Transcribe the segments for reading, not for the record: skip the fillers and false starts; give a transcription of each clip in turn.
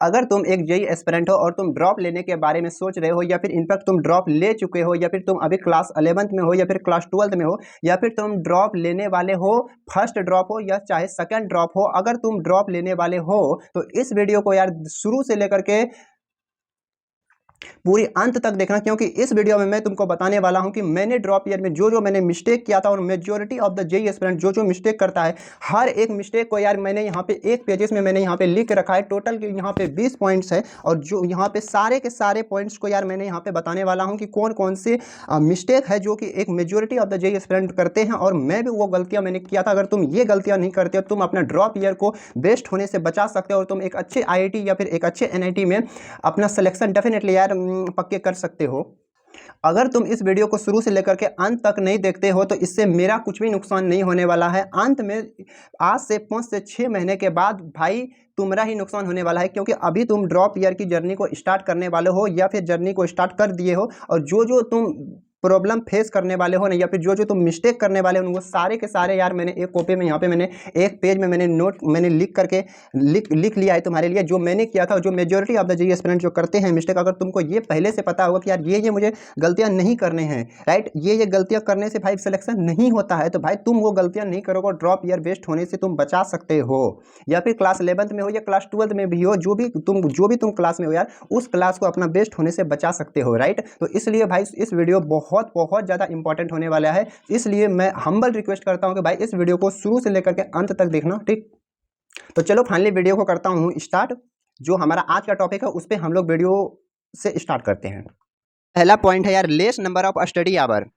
अगर तुम एक जेई एस्पिरेंट हो और तुम ड्रॉप लेने के बारे में सोच रहे हो, या फिर इनफैक्ट तुम ड्रॉप ले चुके हो, या फिर तुम अभी क्लास 11th में हो, या फिर क्लास 12th में हो, या फिर तुम ड्रॉप लेने वाले हो, फर्स्ट ड्रॉप हो या चाहे सेकंड ड्रॉप हो, अगर तुम ड्रॉप लेने वाले हो तो इस वीडियो को यार शुरू से लेकर के पूरी अंत तक देखना, क्योंकि इस वीडियो में मैं तुमको बताने वाला हूं कि मैंने ड्रॉप ईयर में जो जो मैंने मिस्टेक किया था, और majority of the JEE aspirant जो जो मिस्टेक करता है, हर एक मिस्टेक को यार मैंने यहाँ पे एक पेजेस में मैंने यहाँ पे लिख रखा है। टोटल यहाँ पे 20 पॉइंट्स है, और जो यहाँ पे सारे के सारे पॉइंट्स को यार मैंने यहाँ पे बताने वाला हूँ कि कौन कौन से मिस्टेक है जो कि एक majority of the JEE aspirant करते हैं, और मैं भी वो गलतियां मैंने किया था। अगर तुम ये गलतियां नहीं करते हो, तुम अपना ड्रॉप ईयर को बेस्ट होने से बचा सकते हो, और तुम एक अच्छे आईआईटी या फिर एक अच्छे एनआईटी में अपना सिलेक्शन डेफिनेटली यार पक्के कर सकते हो। अगर तुम इस वीडियो को शुरू से लेकर के अंत तक नहीं देखते हो तो इससे मेरा कुछ भी नुकसान नहीं होने वाला है। अंत में आज से 5 से 6 महीने के बाद भाई तुम्हारा ही नुकसान होने वाला है, क्योंकि अभी तुम ड्रॉप ईयर की जर्नी को स्टार्ट करने वाले हो, या फिर जर्नी को स्टार्ट कर दिए हो, और जो जो तुम प्रॉब्लम फेस करने वाले हो ना, या फिर जो जो तुम मिस्टेक करने वाले हो, वो सारे के सारे यार मैंने एक कॉपी में यहाँ पे मैंने एक पेज में मैंने नोट मैंने लिख करके लिख लिया है तुम्हारे लिए, जो मैंने किया था। जो majority of the JEE aspirant जो करते हैं मिस्टेक, अगर तुमको ये पहले से पता होगा कि यार ये मुझे गलतियां नहीं करने हैं, राइट, ये गलतियां करने से भाई सिलेक्शन नहीं होता है, तो भाई तुम वो गलतियां नहीं करोगे, ड्रॉप ईयर वेस्ट होने से तुम बचा सकते हो। या फिर क्लास 11th में हो या क्लास 12th में भी हो, जो भी तुम क्लास में हो यार, उस क्लास को अपना बेस्ट होने से बचा सकते हो, राइट। तो इसलिए भाई इस वीडियो बहुत बहुत ज़्यादा इंपॉर्टेंट होने वाला है, इसलिए मैं हम्बल रिक्वेस्ट करता हूं कि भाई इस वीडियो को शुरू से लेकर के अंत तक देखना, ठीक। तो चलो फाइनली वीडियो को करता हूं स्टार्ट। जो हमारा आज का टॉपिक है उस पर हम लोग वीडियो से स्टार्ट करते हैं। पहला पॉइंट है यार, less number of study hour.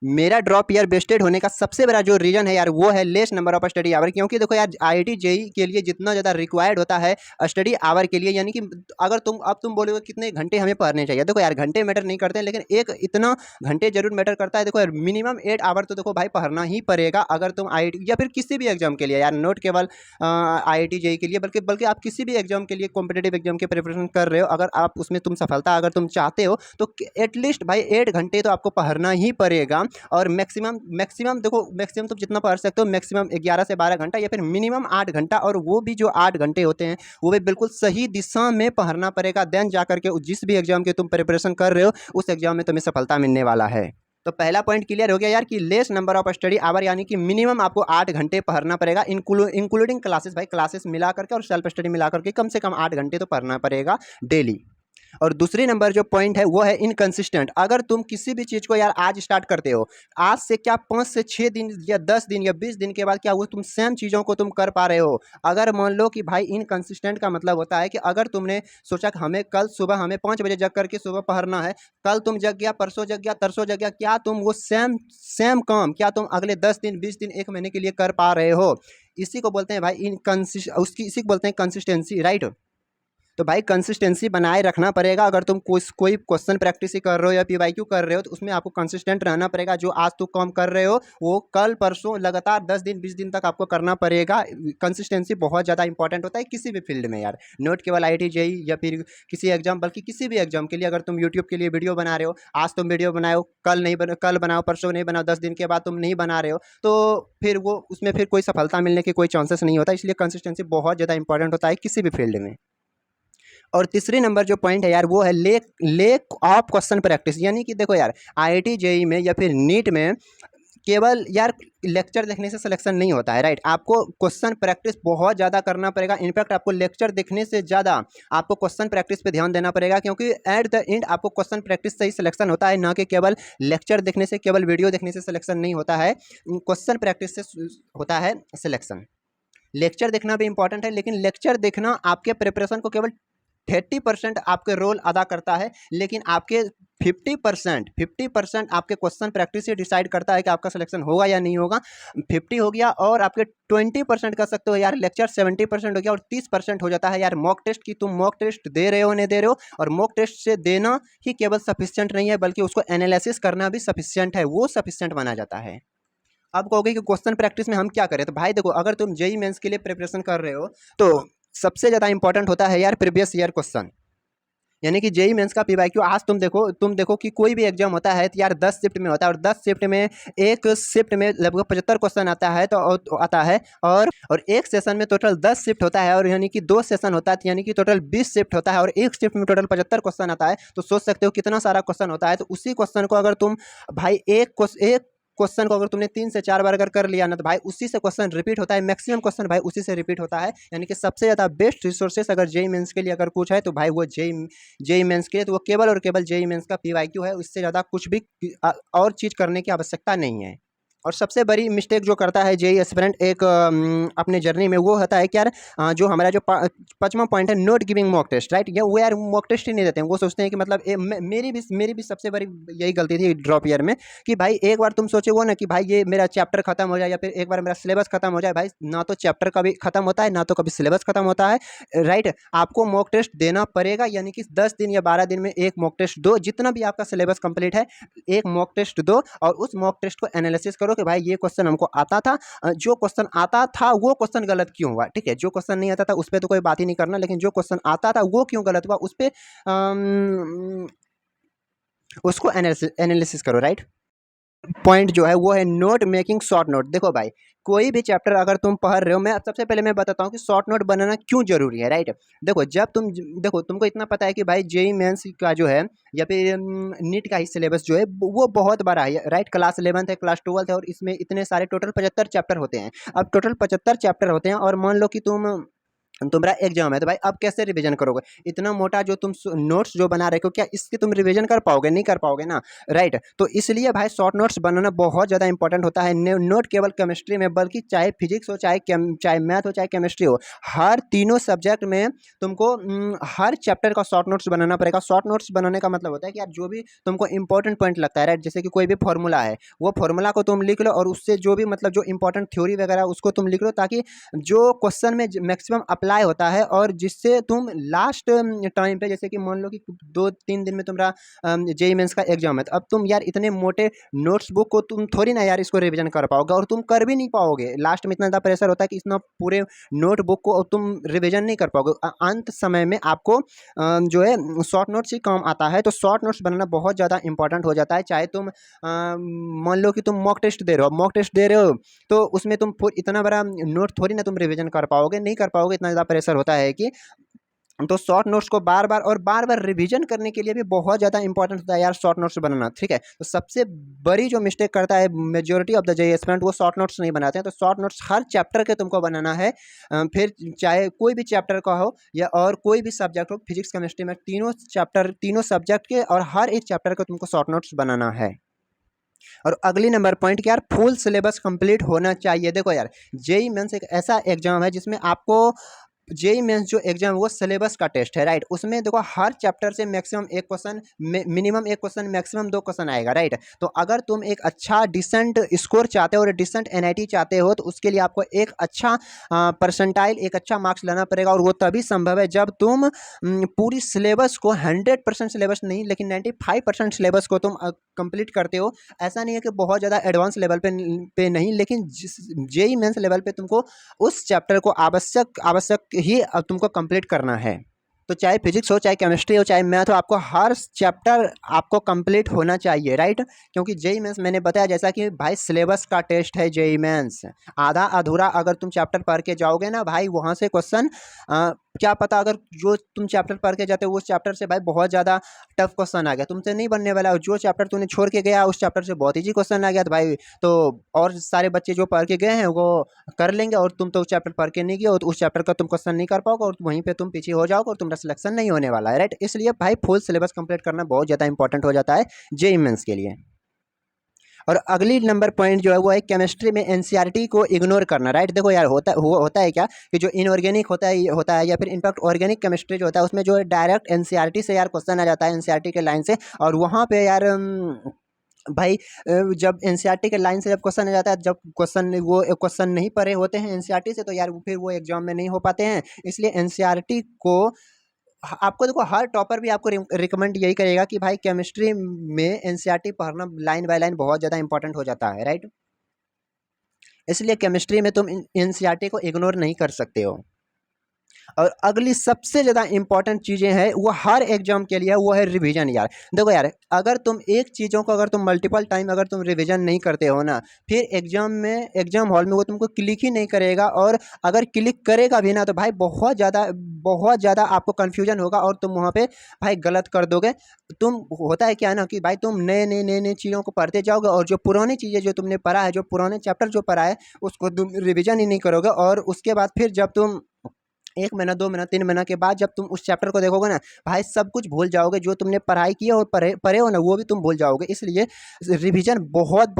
मेरा ड्रॉप ईयर वेस्टेड होने का सबसे बड़ा जो रीजन है यार, वो है less number of study hour. क्योंकि देखो यार, आईआईटी जेई के लिए जितना ज़्यादा रिक्वायर्ड होता है स्टडी आवर के लिए, यानी कि अगर तुम बोलोगे कितने घंटे हमें पढ़ने चाहिए, देखो यार घंटे मैटर नहीं करते हैं, लेकिन एक इतना घंटे जरूर मैटर करता है। देखो यार, मिनिमम 8 आवर तो देखो भाई पढ़ना ही पड़ेगा, अगर तुम आईआईटी या फिर किसी भी एग्जाम के लिए यार, नॉट केवल आईआईटी जेई के लिए, बल्कि आप किसी भी एग्जाम के लिए, कॉम्पिटेटिव एग्जाम की प्रिपरेशन कर रहे हो, अगर आप उसमें तुम सफलता अगर तुम चाहते हो, तो एटलीस्ट भाई 8 घंटे तो आपको पढ़ना ही पड़ेगा। और मैक्सिमम देखो, मैक्सिमम तुम जितना पढ़ सकते हो, मैक्सिमम 11 से 12 घंटा, या फिर मिनिमम 8 घंटा, और वो भी जो 8 घंटे होते हैं वो भी बिल्कुल सही दिशा में पढ़ना पड़ेगा। देन जाकर के जिस भी एग्जाम की तुम प्रिपरेशन कर रहे हो, उस एग्जाम में तुम्हें सफलता मिलने वाला है। तो पहला पॉइंट क्लियर हो गया यार कि less number of study hour, यानी कि मिनिमम आपको 8 घंटे पढ़ना पड़ेगा, इंक्लूडिंग क्लासेस। भाई क्लासेस मिला करके और सेल्फ स्टडी मिला करके कम से कम 8 घंटे तो पढ़ना पड़ेगा डेली। और दूसरी नंबर जो पॉइंट है वो है इनकंसिस्टेंट। अगर तुम किसी भी चीज़ को यार आज स्टार्ट करते हो, आज से क्या 5 से 6 दिन या 10 दिन या 20 दिन के बाद क्या वो तुम सेम चीज़ों को तुम कर पा रहे हो। अगर मान लो कि भाई इनकंसिस्टेंट का मतलब होता है कि अगर तुमने सोचा कि हमें कल सुबह हमें 5 बजे जग करके सुबह पढ़ना है, कल तुम जग गया, परसों जग गया, तरसों जग गया, क्या तुम वो सेम काम क्या तुम अगले 10 दिन 20 दिन 1 महीने के लिए कर पा रहे हो? इसी को बोलते हैं भाई इसी को बोलते हैं कंसिस्टेंसी, राइट। तो भाई कंसिस्टेंसी बनाए रखना पड़ेगा। अगर तुम कोई क्वेश्चन प्रैक्टिस ही कर रहे हो या पीवाईक्यू कर रहे हो, तो उसमें आपको कंसिस्टेंट रहना पड़ेगा। जो आज तुम काम कर रहे हो वो कल परसों लगातार 10 दिन 20 दिन तक आपको करना पड़ेगा। कंसिस्टेंसी बहुत ज़्यादा इंपॉर्टेंट होता है किसी भी फील्ड में यार, नोट केवल आईआईटी जेई या फिर किसी एग्जाम, बल्कि किसी भी एग्जाम के लिए। अगर तुम यूट्यूब के लिए वीडियो बना रहे हो, आज तुम वीडियो बनाओ, कल बनाओ, परसों नहीं बनाओ, 10 दिन के बाद तुम नहीं बना रहे हो, तो फिर वो उसमें फिर कोई सफलता मिलने के कोई चांसेस नहीं होता। इसलिए कंसिस्टेंसी बहुत ज़्यादा इंपॉर्टेंट होता है किसी भी फील्ड में। और तीसरी नंबर जो पॉइंट है यार, वो है लेक ऑफ क्वेश्चन प्रैक्टिस। यानी कि देखो यार, आईआईटी जेई में या फिर नीट में केवल यार लेक्चर देखने से सिलेक्शन नहीं होता है, राइट। आपको क्वेश्चन प्रैक्टिस बहुत ज़्यादा करना पड़ेगा। इनफैक्ट आपको लेक्चर देखने से ज़्यादा आपको क्वेश्चन प्रैक्टिस पे ध्यान देना पड़ेगा, क्योंकि एट द एंड आपको क्वेश्चन प्रैक्टिस से ही सिलेक्शन होता है, ना कि केवल लेक्चर देखने से, केवल वीडियो देखने से सिलेक्शन नहीं होता है। क्वेश्चन प्रैक्टिस से होता है सिलेक्शन। लेक्चर देखना भी इंपॉर्टेंट है, लेकिन लेक्चर देखना आपके प्रिपरेशन को केवल 30% आपके रोल अदा करता है, लेकिन आपके 50% आपके क्वेश्चन प्रैक्टिस से डिसाइड करता है कि आपका सिलेक्शन होगा या नहीं होगा। 50 हो गया, और आपके 20% कर सकते हो यार लेक्चर, 70% हो गया, और 30% हो जाता है यार मॉक टेस्ट की। तुम मॉक टेस्ट दे रहे हो नहीं दे रहे हो, और मॉक टेस्ट से देना ही केवल सफिशियंट नहीं है, बल्कि उसको एनालिसिस करना भी सफिशियंट है, वो सफिशियंट माना जाता है। अब कहोगे कि क्वेश्चन प्रैक्टिस में हम क्या करें, तो भाई देखो, अगर तुम जेई मेंस के लिए प्रिपरेशन कर रहे हो, तो सबसे ज़्यादा इंपॉर्टेंट होता है यार प्रीवियस ईयर क्वेश्चन। यानी कि जेई मेंस का पीवाईक्यू आज तुम देखो कि कोई भी एग्जाम होता है तो यार 10 शिफ्ट में होता है, और 10 शिफ्ट में एक शिफ्ट में लगभग 75 क्वेश्चन आता है, तो आता है, और एक सेशन में टोटल 10 शिफ्ट होता है, और यानी कि 2 सेशन होता है, यानी कि टोटल 20 शिफ्ट होता है, और एक शिफ्ट में टोटल 75 क्वेश्चन आता है। तो सोच सकते हो कितना सारा क्वेश्चन होता है। तो उसी क्वेश्चन को अगर तुम भाई एक क्वेश्चन को अगर तुमने 3 से 4 बार अगर कर लिया ना, तो भाई उसी से क्वेश्चन रिपीट होता है, मैक्सिमम क्वेश्चन भाई उसी से रिपीट होता है। यानी कि सबसे ज़्यादा बेस्ट रिसोर्सेस अगर जेई मेंस के लिए अगर कुछ है तो भाई वो जेई मेंस के लिए, तो वो केवल और केवल जेई मेंस का पीवाईक्यू है। उससे ज़्यादा कुछ भी और चीज़ करने की आवश्यकता नहीं है। और सबसे बड़ी मिस्टेक जो करता है जेई एस्पिरेंट एक अपने जर्नी में, वो होता है कि यार जो हमारा जो 5वां पॉइंट है, not giving mock test, right. ये वो यार मॉक टेस्ट ही नहीं देते हैं। वो सोचते हैं कि मतलब मेरी भी सबसे बड़ी यही गलती थी ड्रॉप ईयर में, कि भाई एक बार तुम सोचे वो ना कि भाई ये मेरा चैप्टर खत्म हो जाए, या फिर एक बार मेरा सिलेबस खत्म हो जाए। भाई ना तो चैप्टर कभी खत्म होता है, ना तो कभी सिलेबस खत्म होता है, राइट। आपको मॉक टेस्ट देना पड़ेगा, यानी कि 10 दिन या 12 दिन में एक मॉक टेस्ट दो। जितना भी आपका सिलेबस कंप्लीट है, एक मॉक टेस्ट दो, और उस मॉक टेस्ट को एनालिसिस करो कि भाई ये क्वेश्चन हमको आता था, जो क्वेश्चन आता था वो क्वेश्चन गलत क्यों हुआ, ठीक है। जो क्वेश्चन नहीं आता था उस पर तो कोई बात ही नहीं करना, लेकिन जो क्वेश्चन आता था वो क्यों गलत हुआ, उस पर उसको एनालिसिस करो, राइट। पॉइंट जो है वो है नोट मेकिंग शॉर्ट नोट। देखो भाई, कोई भी चैप्टर अगर तुम पढ़ रहे हो, मैं सबसे पहले मैं बताता हूँ कि शॉर्ट नोट बनाना क्यों जरूरी है, राइट। देखो जब देखो तुमको इतना पता है कि भाई जेई मेंस का जो है, या फिर नीट का ही सिलेबस जो है वो बहुत बड़ा है, राइट। क्लास 11th है, क्लास 12th है, और इसमें इतने सारे टोटल 75 चैप्टर होते हैं। अब टोटल 75 चैप्टर होते हैं, और मान लो कि तुम्हारा एग्जाम है, तो भाई अब कैसे रिवीजन करोगे? इतना मोटा जो तुम नोट्स जो बना रहे हो, क्या इसके तुम रिवीजन कर पाओगे? नहीं कर पाओगे ना, राइट। तो इसलिए भाई शॉर्ट नोट्स बनाना बहुत ज़्यादा इंपॉर्टेंट होता है। नोट केवल केमिस्ट्री में, बल्कि चाहे फिजिक्स हो, चाहे मैथ हो, चाहे केमिस्ट्री हो, हर तीनों सब्जेक्ट में तुमको हर चैप्टर का शॉर्ट नोट्स बनाना पड़ेगा। शॉर्ट नोट्स बनाने का मतलब होता है कि यार जो भी तुमको इंपॉर्टेंट पॉइंट लगता है, राइट, जैसे कि कोई भी फॉर्मूला है, वो फॉर्मूला को तुम लिख लो, और उससे जो भी मतलब जो इंपॉर्टेंट थ्योरी वगैरह उसको तुम लिख लो, ताकि जो क्वेश्चन में मैक्सिमम अप्लाई होता है, और जिससे तुम लास्ट टाइम पे, जैसे कि मान लो कि 2-3 दिन में तुम्हारा जेई मेंस का एग्जाम है, तो अब तुम यार इतने मोटे नोट्स बुक को तुम थोड़ी ना यार इसको रिवीजन कर पाओगे, और तुम कर भी नहीं पाओगे। लास्ट में इतना ज़्यादा प्रेशर होता है कि इतना पूरे नोट बुक को तुम रिवीजन नहीं कर पाओगे। अंत समय में आपको जो है शॉर्ट नोट्स ही काम आता है। तो शॉर्ट नोट्स बनाना बहुत ज़्यादा इंपॉर्टेंट हो जाता है। चाहे तुम मान लो कि तुम मॉक टेस्ट दे रहे हो, तो उसमें तुम इतना बड़ा नोट थोड़ी ना तुम रिवीजन कर पाओगे, नहीं कर पाओगे, इतना ज़्यादा प्रेशर होता है कि। तो शॉर्ट नोट्स को बार बार रिवीजन करने के लिए भी बहुत ज़्यादा इंपॉर्टेंट होता है यार शॉर्ट नोट्स बनाना, ठीक है। तो सबसे बड़ी जो मिस्टेक करता है majority of the JEE aspirant, वो शॉर्ट नोट्स नहीं बनाते हैं। तो शॉर्ट नोट्स हर चैप्टर के तुमको बनाना है, फिर चाहे कोई भी चैप्टर का हो, या और कोई भी सब्जेक्ट हो, फिजिक्स केमिस्ट्री में तीनों चैप्टर, तीनों सब्जेक्ट के, और हर एक चैप्टर का तुमको शॉर्ट नोट्स बनाना है। और अगली नंबर पॉइंट कि यार फुल सिलेबस कंप्लीट होना चाहिए। देखो यार, जेईई मेंस एक ऐसा एग्जाम है जिसमें आपको, जेईई मेंस जो एग्जाम है वो सिलेबस का टेस्ट है, राइट। उसमें देखो हर चैप्टर से मैक्सिमम एक क्वेश्चन, मिनिमम एक क्वेश्चन, मैक्सिमम 2 क्वेश्चन आएगा, राइट। तो अगर तुम एक अच्छा डिसेंट स्कोर चाहते हो और डिसेंट एनआईटी चाहते हो, तो उसके लिए आपको एक अच्छा परसेंटाइल, एक अच्छा मार्क्स लाना पड़ेगा। और वो तभी संभव है जब तुम पूरी सिलेबस को 100% सिलेबस नहीं, लेकिन 95% सिलेबस को तुम कंप्लीट करते हो। ऐसा नहीं है कि बहुत ज़्यादा एडवांस लेवल पे नहीं, लेकिन जेईई मेंस लेवल पे तुमको उस चैप्टर को आवश्यक ही तुमको कंप्लीट करना है। तो चाहे फिजिक्स हो, चाहे केमिस्ट्री हो, चाहे मैथ हो, आपको हर चैप्टर आपको कंप्लीट होना चाहिए, राइट। क्योंकि जेईई मेंस मैंने बताया जैसा कि भाई सिलेबस का टेस्ट है जेईई मेंस। आधा अधूरा अगर तुम चैप्टर पढ़ के जाओगे ना भाई, वहाँ से क्वेश्चन क्या पता अगर जो तुम चैप्टर पढ़ के जाते हो उस चैप्टर से भाई बहुत ज़्यादा टफ क्वेश्चन आ गया, तुमसे नहीं बनने वाला। जो चैप्टर तूने छोड़ के गया उस चैप्टर से बहुत ईजी क्वेश्चन आ गया, तो भाई तो और सारे बच्चे जो पढ़ के गए हैं वो कर लेंगे, और तुम तो उस चैप्टर पढ़ के नहीं गए हो, तो उस चैप्टर का तुम क्वेश्चन नहीं कर पाओगे, और वहीं पे तुम पीछे हो जाओगे, और तुम्हारा सिलेक्शन नहीं होने वाला है, राइट। इसलिए भाई फुल सिलेबस कंप्लीट करना बहुत ज़्यादा इंपॉर्टेंट हो जाता है जेईई मेंस के लिए। और अगली नंबर पॉइंट जो है वो है केमिस्ट्री में एनसीईआरटी को इग्नोर करना, राइट। देखो यार होता है क्या कि जो इनऑर्गेनिक होता है या फिर इनफैक्ट ऑर्गेनिक केमिस्ट्री जो होता है, उसमें जो है डायरेक्ट एनसीईआरटी से यार क्वेश्चन आ जाता है, एनसीईआरटी के लाइन से। और वहाँ पे यार भाई जब एनसीईआरटी के लाइन से जब क्वेश्चन आ जाता है, जब क्वेश्चन नहीं पढ़े होते हैं एनसीईआरटी से, तो यार फिर वो एग्जाम में नहीं हो पाते हैं। इसलिए एनसीईआरटी को आपको, देखो हर टॉपर भी आपको रिकमेंड यही करेगा कि भाई केमिस्ट्री में एनसीईआरटी पढ़ना लाइन बाय लाइन बहुत ज़्यादा इंपॉर्टेंट हो जाता है, राइट। इसलिए केमिस्ट्री में तुम एनसीईआरटी को इग्नोर नहीं कर सकते हो। और अगली सबसे ज़्यादा इंपॉर्टेंट चीज़ें हैं वो हर एग्जाम के लिए, वो है रिवीजन यार। देखो यार, अगर तुम एक चीज़ों को अगर तुम मल्टीपल टाइम अगर तुम रिवीजन नहीं करते हो ना, फिर एग्जाम में, एग्जाम हॉल में वो तुमको क्लिक ही नहीं करेगा, और अगर क्लिक करेगा भी ना तो भाई बहुत ज़्यादा आपको कन्फ्यूजन होगा और तुम वहाँ पे भाई गलत कर दोगे। तुम, होता है क्या ना कि भाई तुम नए नए चीज़ों को पढ़ते जाओगे, और जो पुरानी चीज़ें जो तुमने पढ़ा है, जो पुराने चैप्टर जो पढ़ा है, उसको तुम रिवीजन ही नहीं करोगे, और उसके बाद फिर जब तुम 1 महीना, 2 महीना, 3 महीना के बाद जब तुम उस चैप्टर को देखोगे ना, भाई सब कुछ भूल जाओगे, जो तुमने पढ़ाई की है और पढ़े पढ़े हो ना, वो भी तुम भूल जाओगे। इसलिए रिवीजन बहुत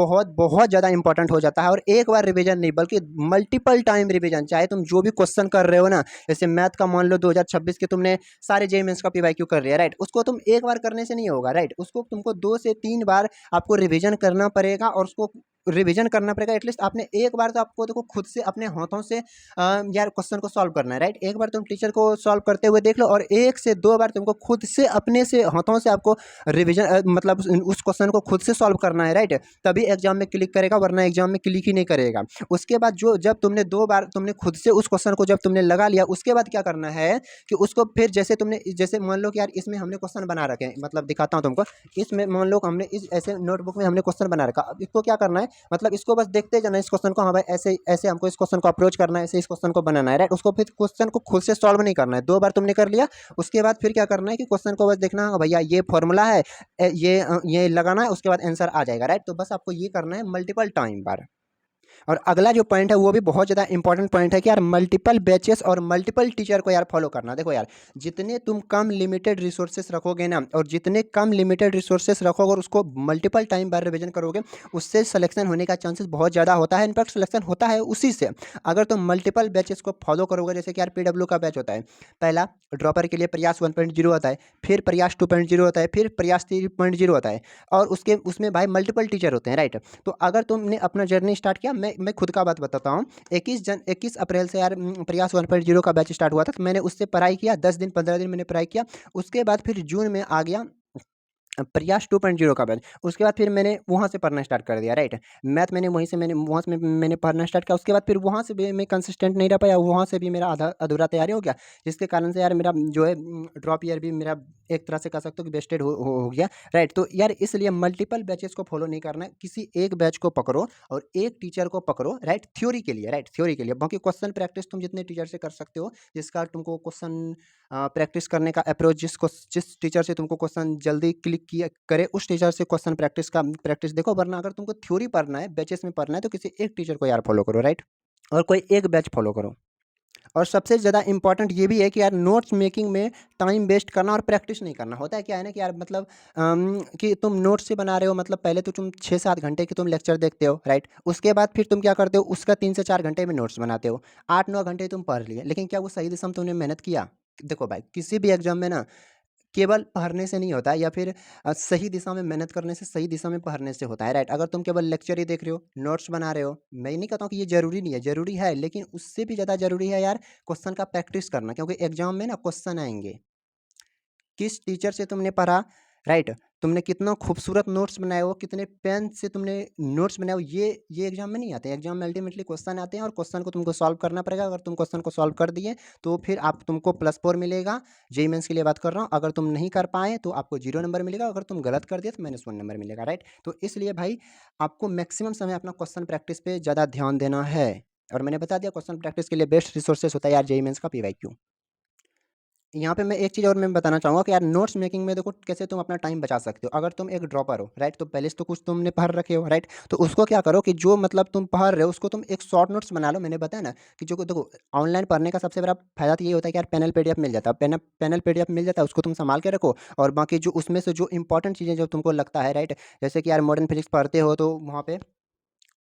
ज़्यादा इंपॉर्टेंट हो जाता है, और एक बार रिवीजन नहीं बल्कि मल्टीपल टाइम रिवीजन। चाहे तुम जो भी क्वेश्चन कर रहे हो ना, जैसे मैथ का मान लो 2026 के तुमने सारे जेईई मेंस का पीवाईक्यू कर लिया, राइट, उसको तुम एक बार करने से नहीं होगा, राइट, उसको तुमको 2 से 3 बार आपको रिवीजन करना पड़ेगा, और उसको रिवीजन करना पड़ेगा। एटलीस्ट आपने एक बार तो आपको देखो खुद से अपने हाथों से यार क्वेश्चन को सॉल्व करना है, राइट। एक बार तुम टीचर को सॉल्व करते हुए देख लो, और 1 से 2 बार तुमको खुद से अपने से हाथों से आपको रिवीजन मतलब उस क्वेश्चन को खुद से सॉल्व करना है, राइट। तभी एग्जाम में क्लिक करेगा, वरना एग्जाम में क्लिक ही नहीं करेगा। उसके बाद जो जब तुमने 2 बार तुमने खुद से उस क्वेश्चन को जब तुमने लगा लिया, उसके बाद क्या करना है कि उसको फिर जैसे तुमने, जैसे मान लो कि यार इसमें हमने क्वेश्चन बना रखे हैं, मतलब दिखाता हूँ तुमको। इसमें मान लो हमने इस ऐसे नोटबुक में हमने क्वेश्चन बना रखा। अब इसको क्या करना है, मतलब इसको बस देखते जाना इस क्वेश्चन को, हाँ भाई ऐसे ऐसे हमको इस क्वेश्चन को अप्रोच करना है, ऐसे इस क्वेश्चन को बनाना है, राइट। उसको फिर क्वेश्चन को खुद से सॉल्व नहीं करना है। 2 बार तुमने कर लिया, उसके बाद फिर क्या करना है कि क्वेश्चन को बस देखना है, भैया ये फॉर्मूला है, ये लगाना है, उसके बाद आंसर आ जाएगा, राइट। तो बस आपको ये करना है मल्टीपल टाइम बार। और अगला जो पॉइंट है वो भी बहुत ज़्यादा इंपॉर्टेंट पॉइंट है कि यार मल्टीपल बैचेस और मल्टीपल टीचर को यार फॉलो करना। देखो यार, जितने तुम कम लिमिटेड रिसोर्सेस रखोगे ना, और जितने कम लिमिटेड रिसोर्सेस रखोगे और उसको मल्टीपल टाइम बार रिवीजन करोगे, उससे सिलेक्शन होने का चांसेस बहुत ज़्यादा होता है। इनफैक्ट सिलेक्शन होता है उसी से, अगर तुम मल्टीपल बैचेस को फॉलो करोगे। जैसे कि यार पीडब्ल्यू का बैच होता है, पहला ड्रॉपर के लिए प्रयास 1.0 होता है, फिर प्रयास 2.0 होता है, फिर प्रयास 3.0 होता है, और उसके उसमें भाई मल्टीपल टीचर होते हैं, राइट। तो अगर तुमने अपना जर्नी स्टार्ट किया, मैं खुद का बात बताता हूँ। 21 अप्रैल से यार प्रयास 1.0 का बैच स्टार्ट हुआ था, तो मैंने उससे पढ़ाई किया, 10 दिन 15 दिन मैंने पढ़ाई किया। उसके बाद फिर जून में आ गया प्रयास 2.0 का बैच। उसके बाद फिर मैंने वहाँ से पढ़ना स्टार्ट कर दिया, राइट। मैथ मैंने वहाँ से मैंने पढ़ना स्टार्ट किया। उसके बाद फिर वहाँ से भी मैं कंसिस्टेंट नहीं रह पाया, वहाँ से भी मेरा आधा अधूरा तैयारी हो गया, जिसके कारण से यार मेरा जो है ड्रॉप ईयर भी मेरा एक तरह से कह सकते हो कि वेस्टेड हो गया, राइट। तो यार इसलिए मल्टीपल बैचेस को फॉलो नहीं करना है, किसी एक बैच को पकड़ो और एक टीचर को पकड़ो, राइट, थ्योरी के लिए, राइट, थ्योरी के लिए। बाकी क्वेश्चन प्रैक्टिस तुम जितने टीचर से कर सकते हो, जिसका तुमको क्वेश्चन प्रैक्टिस करने का अप्रोच, जिस टीचर से तुमको क्वेश्चन जल्दी क्लिक किया करे, उस टीचर से क्वेश्चन प्रैक्टिस देखो। वरना अगर तुमको थ्योरी पढ़ना है, बैचेस में पढ़ना है, तो किसी एक टीचर को यार फॉलो करो, राइट, और कोई एक बैच फॉलो करो। और सबसे ज़्यादा इंपॉर्टेंट ये भी है कि यार नोट्स मेकिंग में टाइम वेस्ट करना और प्रैक्टिस नहीं करना। होता है क्या है ना कि यार मतलब कि तुम नोट्स से बना रहे हो, मतलब पहले तो तुम 6-7 घंटे की तुम लेक्चर देखते हो, राइट। उसके बाद फिर तुम क्या करते हो, उसका 3 से 4 घंटे में नोट्स बनाते हो। 8-9 घंटे तुम पढ़ लिए, लेकिन क्या वो सही दिशा में तुमने मेहनत किया? देखो भाई, किसी भी एग्जाम में ना केवल पढ़ने से नहीं होता है, या फिर सही दिशा में मेहनत करने से, सही दिशा में पढ़ने से होता है, राइट। अगर तुम केवल लेक्चर ही देख रहे हो, नोट्स बना रहे हो, मैं नहीं कहता हूँ कि ये ज़रूरी नहीं है, ज़रूरी है, लेकिन उससे भी ज़्यादा ज़रूरी है यार क्वेश्चन का प्रैक्टिस करना, क्योंकि एग्जाम में ना क्वेश्चन आएंगे। किस टीचर से तुमने पढ़ा, राइट, तुमने कितना खूबसूरत नोट्स बनाए हो, कितने पेन से तुमने नोट्स बनाए हो, ये एग्जाम में नहीं आते हैं। एग्जाम में अल्टीमेटली क्वेश्चन आते हैं, और क्वेश्चन को तुमको सॉल्व करना पड़ेगा। अगर तुम क्वेश्चन को सॉल्व कर दिए तो फिर आप तुमको +4 मिलेगा। जेईई मेंस के लिए बात कर रहा हूँ। अगर तुम नहीं कर पाए तो आपको 0 नंबर मिलेगा। अगर तुम गलत कर दिए तो -1 नंबर मिलेगा, राइट। तो इसलिए भाई आपको मैक्सिमम समय अपना क्वेश्चन प्रैक्टिस पे ज़्यादा ध्यान देना है। और मैंने बता दिया क्वेश्चन प्रैक्टिस के लिए बेस्ट रिसोर्सेस होता है यार जेईई मेंस का पीवाईक्यू। यहाँ पे मैं एक चीज़ और मैं बताना चाहूँगा कि यार नोट्स मेकिंग में देखो कैसे तुम अपना टाइम बचा सकते हो। अगर तुम एक ड्रॉपर हो, राइट, तो पहले से तो कुछ तुमने पढ़ रखे हो, राइट। तो उसको क्या करो कि जो मतलब तुम पढ़ रहे हो उसको तुम एक शॉर्ट नोट्स बना लो। मैंने बताया ना कि जो देखो ऑनलाइन पढ़ने का सबसे बड़ा फायदा तो ये होता है कि यार पैनल पीडीएफ मिल जाता है। पैनल पीडीएफ मिल जाता है, उसको तुम संभाल के रखो। और बाकी जो उसमें से जो इंपॉर्टेंट चीज़ें जो तुमको लगता है, राइट, जैसे कि यार मॉडर्न फिजिक्स पढ़ते हो तो वहाँ पे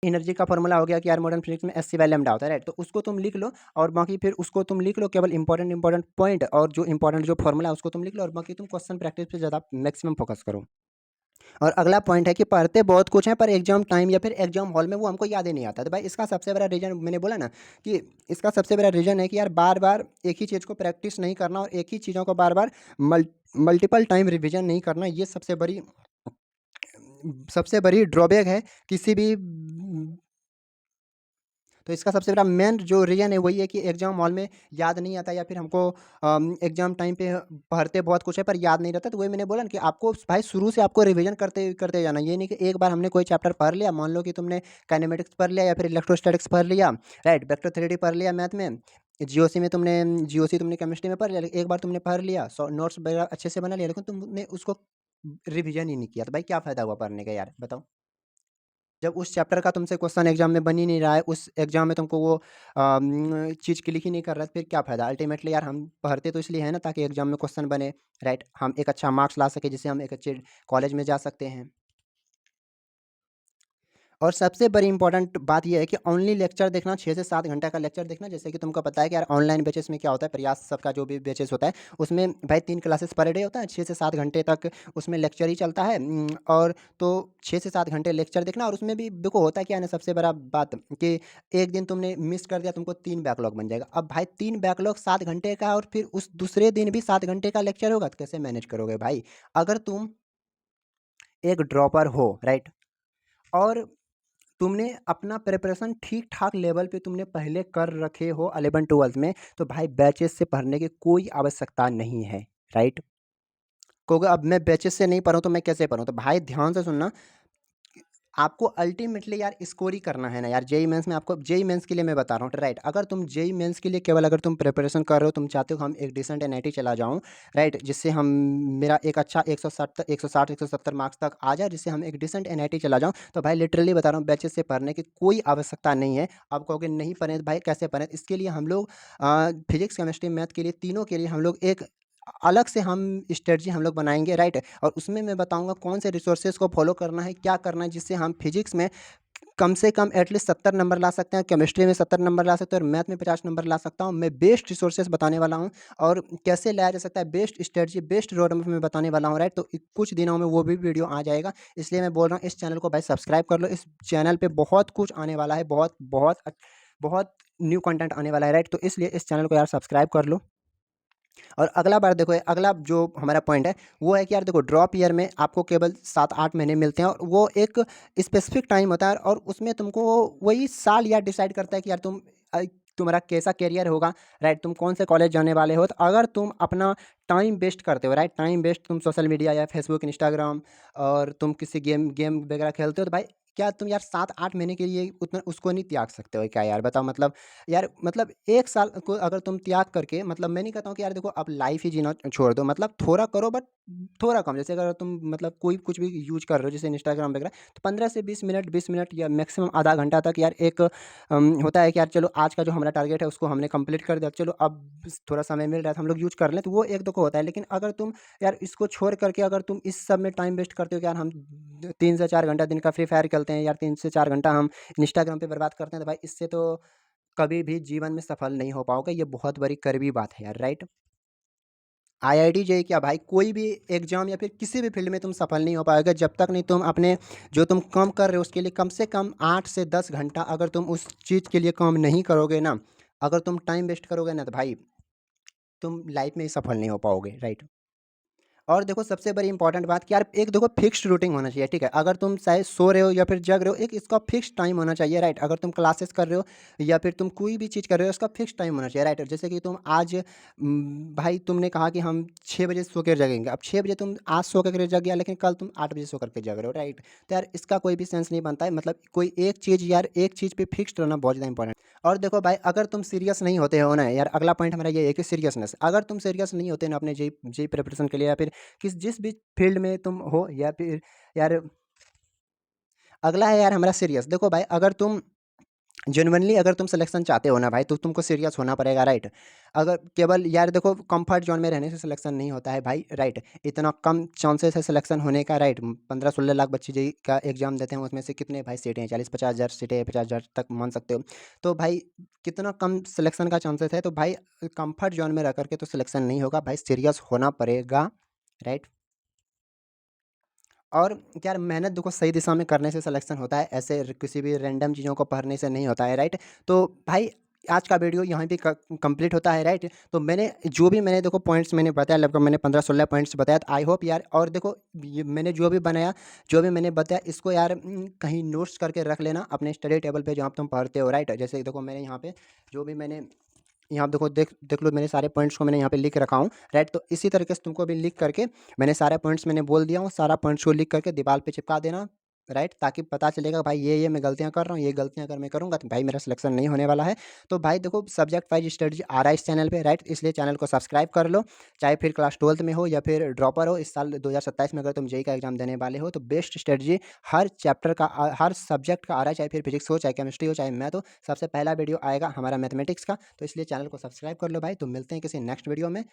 एनर्जी का फॉर्मूला हो गया कि यार मॉडर्न फिजिक्स में एस सी बाय लैम्डा होता है, राइट। तो उसको तुम लिख लो, और बाकी फिर उसको तुम लिख लो केवल इंपॉर्टेंट पॉइंट, और जो इंपॉर्टेंट जो फॉर्मूला है उसको तुम लिख लो, और बाकी तुम क्वेश्चन प्रैक्टिस पे ज़्यादा मैक्सिमम फोकस करो। और अगला पॉइंट है कि पढ़ते बहुत कुछ है, पर एग्जाम टाइम या फिर एग्जाम हॉल में वो हमको याद ही नहीं आता। तो भाई इसका सबसे बड़ा रीज़न मैंने बोला ना कि इसका सबसे बड़ा रीज़न है कि यार बार बार एक ही चीज़ को प्रैक्टिस नहीं करना, और एक ही चीज़ों को बार बार मल्टीपल टाइम रिविजन नहीं करना। ये सबसे बड़ी ड्रॉबैक है किसी भी। तो इसका सबसे बड़ा मेन जो रीज़न है वही है कि एग्ज़ाम हॉल में याद नहीं आता, या फिर हमको एग्ज़ाम टाइम पे पढ़ते बहुत कुछ है पर याद नहीं रहता। तो वही मैंने बोला ना कि आपको भाई शुरू से आपको रिवीजन करते करते जाना। ये नहीं कि एक बार हमने कोई चैप्टर पढ़ लिया, मान लो कि तुमने काइनेमेटिक्स पढ़ लिया या फिर इलेक्ट्रोस्टैटिक्स पढ़ लिया, राइट, वेक्टर थ्योरी पढ़ लिया मैथ में, जीओसी तुमने केमिस्ट्री में पढ़ लिया, एक बार तुमने पढ़ लिया, नोट्स वगैरह अच्छे से बना लिया, लेकिन तुमने उसको रिवीजन ही नहीं किया, तो भाई क्या फ़ायदा हुआ पढ़ने का यार, बताओ। जब उस चैप्टर का तुमसे क्वेश्चन एग्जाम में बन ही नहीं रहा है, उस एग्जाम में तुमको वो चीज़ क्लिक ही नहीं कर रहा है, फिर क्या फ़ायदा। अल्टीमेटली यार हम पढ़ते तो इसलिए है ना ताकि एग्जाम में क्वेश्चन बने, राइट, हम एक अच्छा मार्क्स ला सके जिससे हम एक अच्छे कॉलेज में जा सकते हैं। और सबसे बड़ी इंपॉर्टेंट बात ये है कि ओनली लेक्चर देखना, 6 से 7 घंटे का लेक्चर देखना। जैसे कि तुमको पता है कि यार ऑनलाइन बैचेस में क्या होता है, प्रयास सबका जो भी बैचेस होता है उसमें भाई 3 क्लासेस पर डे होता है, 6 से 7 घंटे तक उसमें लेक्चर ही चलता है। और तो 6 से 7 घंटे लेक्चर देखना, और उसमें भी देखो होता है क्या है ना, सबसे बड़ा बात कि एक दिन तुमने मिस कर दिया, तुमको 3 बैकलॉग बन जाएगा। अब भाई 3 बैकलॉग 7 घंटे का, और फिर उस दूसरे दिन भी 7 घंटे का लेक्चर होगा, तो कैसे मैनेज करोगे भाई। अगर तुम एक ड्रॉपर हो, राइट, और तुमने अपना प्रिपरेशन ठीक-ठाक लेवल पे तुमने पहले कर रखे हो 11-12 में, तो भाई बैचेस से पढ़ने की कोई आवश्यकता नहीं है, राइट? क्योंकि अब मैं बैचेस से नहीं पढ़ूँ तो मैं कैसे पढ़ूँ? तो भाई ध्यान से सुनना, आपको अल्टीमेटली यार स्कोर ही करना है ना यार। जेईई मेंस में आपको, जेईई मेंस के लिए मैं बता रहा हूँ, राइट? अगर तुम जेईई मेंस के लिए केवल अगर तुम प्रिपरेशन कर रहे हो, तुम चाहते हो हम एक डिसेंट एनआईटी चला जाऊँ, राइट? जिससे हम मेरा एक अच्छा 160 170 मार्क्स तक आ जाए, जिससे हम एक डिसेंट एनआईटी चला जाऊँ, तो भाई लिटरली बता रहा हूँ बैचेस से पढ़ने की कोई आवश्यकता नहीं है। आप कहोगे नहीं पढ़े तो भाई कैसे पढ़ें? इसके लिए हम लोग फिजिक्स, केमिस्ट्री, मैथ के लिए, तीनों के लिए हम लोग एक अलग से हम स्ट्रेटजी हम लोग बनाएँगे, राइट? और उसमें मैं बताऊँगा कौन से रिसोर्सेज़ को फॉलो करना है, क्या करना है, जिससे हम फिजिक्स में कम से कम एटलीस्ट 70 नंबर ला सकते हैं, केमिस्ट्री में 70 नंबर ला सकते हैं, और मैथ में 50 नंबर ला सकता हूँ। मैं बेस्ट रिसोर्सेज़ बताने वाला हूँ, और कैसे लाया जा सकता है, best strategy, best road map मैं बताने वाला हूँ, राइट? तो कुछ दिनों में वो भी वीडियो आ जाएगा, इसलिए मैं बोल रहा हूँ इस चैनल को भाई सब्सक्राइब कर लो। इस चैनल पे बहुत कुछ आने वाला है, बहुत न्यू कंटेंट आने वाला है, राइट? तो इसलिए इस चैनल को यार सब्सक्राइब कर लो। और अगला बार देखो, अगला जो हमारा पॉइंट है वो है कि यार देखो, ड्रॉप ईयर में आपको केवल 7-8 महीने मिलते हैं, और वो एक स्पेसिफिक टाइम होता है, और उसमें तुमको वही साल यार डिसाइड करता है कि यार तुम्हारा कैसा करियर होगा, राइट? तुम कौन से कॉलेज जाने वाले हो। तो अगर तुम अपना टाइम वेस्ट करते हो, राइट, टाइम वेस्ट तुम सोशल मीडिया या फेसबुक, इंस्टाग्राम, और तुम किसी गेम गेम वगैरह खेलते हो, तो भाई क्या तुम यार 7-8 महीने के लिए उतना उसको नहीं त्याग सकते हो क्या यार, बताओ। मतलब यार, मतलब 1 साल को अगर तुम त्याग करके, मतलब मैं नहीं कहता हूँ कि यार देखो अब लाइफ़ ही जीना छोड़ दो, मतलब थोड़ा करो बट थोड़ा कम। जैसे अगर तुम मतलब कोई कुछ भी यूज़ कर रहे हो जैसे इंस्टाग्राम वगैरह, तो 15 से 20 मिनट या मैक्सिमम आधा घंटा तक यार एक होता है कि यार चलो आज का जो हमारा टारगेट है उसको हमने कंप्लीट कर दिया, चलो अब थोड़ा समय मिल रहा है तो हम लोग यूज़ कर लें, तो वो एक दुःख होता है। लेकिन अगर तुम यार इसको छोड़ करके अगर तुम इस सब में टाइम वेस्ट करते हो कि यार हम 3 से 4 घंटा दिन का फ्री फायर खेलते हैं, यार 3 से 4 घंटा हम इंस्टाग्राम पे बर्बाद करते हैं, तो भाई इससे तो कभी भी जीवन में सफल नहीं हो पाओगे। ये बहुत बड़ी कड़वी बात है यार, राइट? आईआईटी जेईई क्या भाई, कोई भी एग्जाम या फिर किसी भी फील्ड में तुम सफल नहीं हो पाओगे जब तक नहीं तुम अपने जो तुम काम कर रहे हो उसके लिए कम से कम 8 से 10 घंटा अगर तुम उस चीज़ के लिए काम नहीं करोगे ना, अगर तुम टाइम वेस्ट करोगे ना, तो भाई तुम लाइफ में ही सफल नहीं हो पाओगे, राइट? और देखो सबसे बड़ी इंपॉर्टेंट बात कि यार एक देखो फिक्स्ड रूटीन होना चाहिए, ठीक है? अगर तुम चाहे सो रहे हो या फिर जग रहे हो, एक इसका फिक्स्ड टाइम होना चाहिए, राइट? अगर तुम क्लासेस कर रहे हो या फिर तुम कोई भी चीज़ कर रहे हो, उसका फिक्स्ड टाइम होना चाहिए, राइट? जैसे कि तुम आज भाई तुमने कहा कि हम 6 बजे सो के जगेंगे, अब 6 बजे तुम आज सो के जग गया, लेकिन कल तुम 8 बजे सो करके जग रहे हो, राइट? तो यार इसका कोई भी सेंस नहीं बनता है। मतलब कोई एक चीज़ यार, एक चीज़ पे फिक्स्ड रहना बहुत ज़्यादा इंपॉर्टेंट। और देखो भाई, अगर तुम सीरियस नहीं होते हो ना यार, अगला पॉइंट हमारा ये है कि सीरियसनेस। अगर तुम सीरियस नहीं होते ना अपने जेईई जेईई प्रिपरेशन के लिए, या फिर जिस भी फील्ड में तुम हो, या फिर यार अगला है यार हमारा सीरियस। देखो भाई, अगर तुम जेनुइनली अगर तुम सिलेक्शन चाहते हो ना भाई, तो तुमको सीरियस होना पड़ेगा, राइट? अगर केवल यार देखो कंफर्ट जोन में रहने से सिलेक्शन नहीं होता है भाई, राइट? इतना कम चांसेस है सिलेक्शन होने का, राइट? 15-16 लाख बच्चे जेईई का एग्जाम देते हैं, उसमें से कितने भाई सीटें हैं? 40-50 हज़ार सीटें हैं, 50 हज़ार तक मान सकते हो। तो भाई कितना कम सिलेक्शन का चांसेस है, तो भाई कंफर्ट जोन में रह करके तो सिलेक्शन नहीं होगा भाई, सीरियस होना पड़ेगा, राइट? और क्या यार, मेहनत देखो सही दिशा में करने से सिलेक्शन होता है, ऐसे किसी भी रैंडम चीज़ों को पढ़ने से नहीं होता है, राइट? तो भाई आज का वीडियो यहाँ पे कंप्लीट होता है, राइट। तो मैंने जो भी मैंने देखो पॉइंट्स मैंने बताया, लगभग मैंने 15-16 पॉइंट्स बताया। तो आई होप यार, और देखो ये मैंने जो भी बनाया, जो भी मैंने बताया, इसको यार कहीं नोट्स करके रख लेना अपने स्टडी टेबल पे जहाँ पे तुम पढ़ते हो, राइट। जैसे देखो मैंने यहाँ पे जो भी मैंने यहाँ पे देखो देख देख लो, मेरे सारे पॉइंट्स को मैंने यहाँ पे लिख रखा हूँ, राइट। तो इसी तरीके से तुमको भी लिख करके मैंने सारे पॉइंट्स मैंने बोल दिया हूँ, सारा पॉइंट्स को लिख करके दीवार पे चिपका देना, राइट। ताकि पता चलेगा भाई ये मैं गलतियाँ कर रहा हूँ, ये गलतियाँ अगर मैं करूँगा तो भाई मेरा सिलेक्शन नहीं होने वाला है। तो भाई देखो सब्जेक्ट वाइज स्ट्रेटजी आ रहा है इस चैनल पे, राइट। इसलिए चैनल को सब्सक्राइब कर लो, चाहे फिर क्लास 12th में हो या फिर ड्रॉपर हो। इस साल 2027 में अगर तुम जेईई का एग्जाम देने वाले हो तो बेस्ट स्ट्रेटजी हर चैप्टर का हर सब्जेक्ट का आ रहा है, चाहे फिर फिजिक्स हो, चाहे केमिस्ट्री हो, चाहे मैथ हो। सबसे पहला वीडियो आएगा हमारा मैथमेटिक्स का। तो इसलिए चैनल को सब्सक्राइब कर लो भाई। तो मिलते हैं किसी नेक्स्ट वीडियो में।